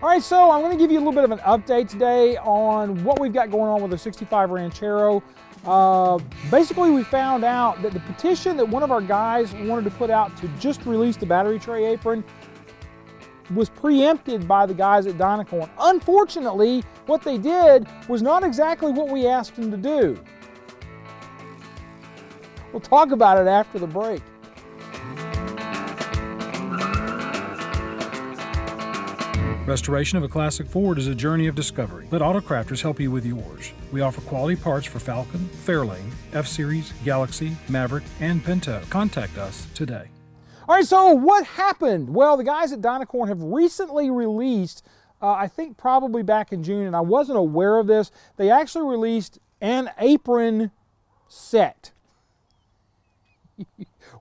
All right, so I'm going to give you a little bit of an update today on what we've got going on with the 65 Ranchero. Basically, we found out that the petition that one of our guys wanted to put out to just release the battery tray apron was preempted by the guys at Dynacorn. Unfortunately, what they did was not exactly what we asked them to do. We'll talk about it after the break. Restoration of a classic Ford is a journey of discovery. Let Autocrafters help you with yours. We offer quality parts for Falcon, Fairlane, F-Series, Galaxy, Maverick, and Pinto. Contact us today. All right, so what happened? Well, the guys at Dynacorn have recently released, I think probably back in June, and I wasn't aware of this, they actually released an apron set.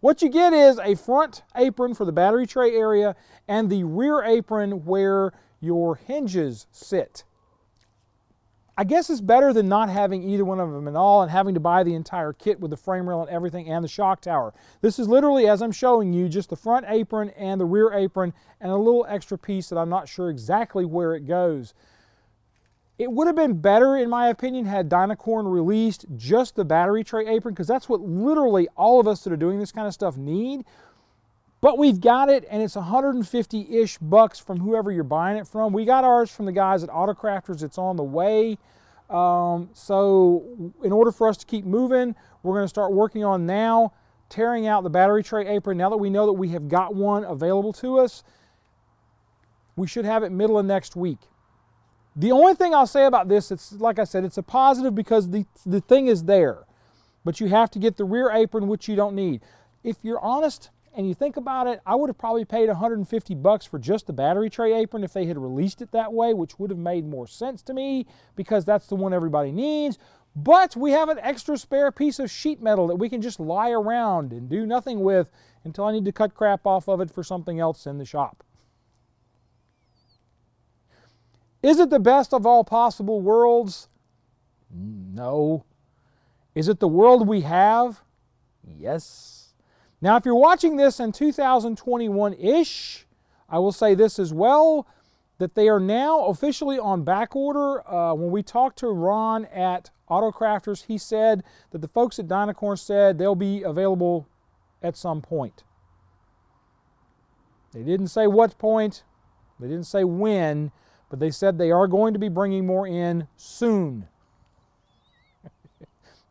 What you get is a front apron for the battery tray area and the rear apron where your hinges sit. I guess it's better than not having either one of them at all and having to buy the entire kit with the frame rail and everything and the shock tower. This is literally, as I'm showing you, just the front apron and the rear apron and a little extra piece that I'm not sure exactly where it goes. It would have been better, in my opinion, had Dynacorn released just the battery tray apron, because that's what literally all of us that are doing this kind of stuff need. But we've got it, and it's 150-ish bucks from whoever you're buying it from. We got ours from the guys at Autocrafters. It's on the way. So in order for us to keep moving, we're going to start working on now tearing out the battery tray apron. Now that we know that we have got one available to us, we should have it middle of next week. The only thing I'll say about this, it's like I said, it's a positive because the thing is there. But you have to get the rear apron, which you don't need. If you're honest and you think about it, I would have probably paid 150 bucks for just the battery tray apron if they had released it that way, which would have made more sense to me because that's the one everybody needs. But we have an extra spare piece of sheet metal that we can just lie around and do nothing with until I need to cut crap off of it for something else in the shop. Is it the best of all possible worlds? No. Is it the world we have? Yes. Now, if you're watching this in 2021-ish, I will say this as well, that they are now officially on back order. When we talked to Ron at Autocrafters, he said that the folks at Dynacorn said they'll be available at some point. They didn't say what point, they didn't say when, but they said they are going to be bringing more in soon.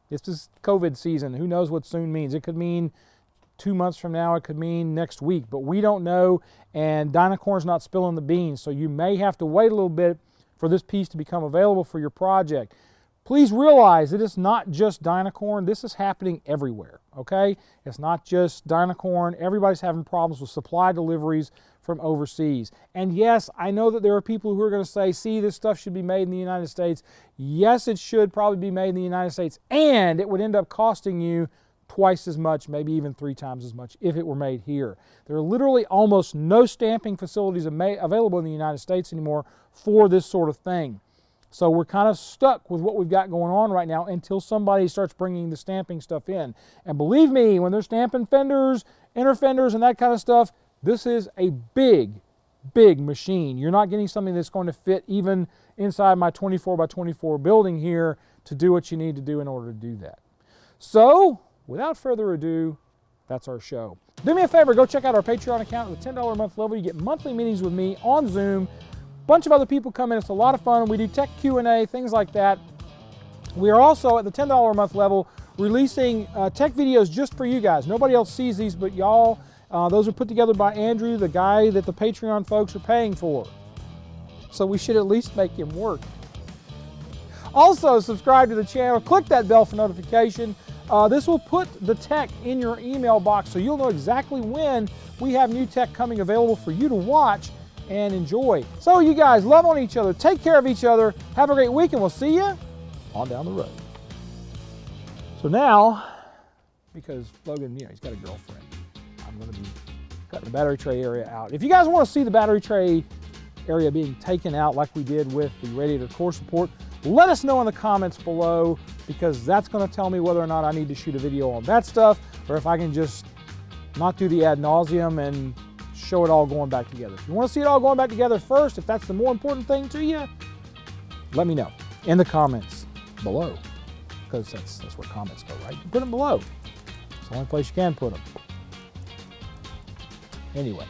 This is COVID season. Who knows what soon means? It could mean 2 months from now. It could mean next week. But we don't know, and Dynacorn's not spilling the beans. So you may have to wait a little bit for this piece to become available for your project. Please realize that it's not just Dynacorn. This is happening everywhere, okay? It's not just Dynacorn. Everybody's having problems with supply deliveries from overseas. And yes, I know that there are people who are going to say, see, this stuff should be made in the United States. Yes, it should probably be made in the United States, and it would end up costing you twice as much, maybe even 3 times as much if it were made here. There are literally almost no stamping facilities available in the United States anymore for this sort of thing. So we're kind of stuck with what we've got going on right now until somebody starts bringing the stamping stuff in. And believe me, when they're stamping fenders, inner fenders, and that kind of stuff, this is a big, big machine. You're not getting something that's going to fit even inside my 24 by 24 building here to do what you need to do in order to do that. So, without further ado, that's our show. Do me a favor, go check out our Patreon account at the $10 a month level. You get monthly meetings with me on Zoom. Bunch of other people come in. It's a lot of fun. We do tech Q&A, things like that. We are also at the $10 a month level releasing tech videos just for you guys. Nobody else sees these but y'all. Those are put together by Andrew, the guy that the Patreon folks are paying for. So we should at least make him work. Also, subscribe to the channel. Click that bell for notification. This will put the tech in your email box so you'll know exactly when we have new tech coming available for you to watch and enjoy. So you guys, love on each other, take care of each other, have a great week, and we'll see you on down the road. So now, because Logan, he's got a girlfriend, I'm going to be cutting the battery tray area out. If you guys want to see the battery tray area being taken out like we did with the radiator core support, let us know in the comments below, because that's going to tell me whether or not I need to shoot a video on that stuff, or if I can just not do the ad nauseum and show it all going back together. If you want to see it all going back together first, if that's the more important thing to you, let me know in the comments below, because that's where comments go, right? You put them below. It's the only place you can put them. Anyway.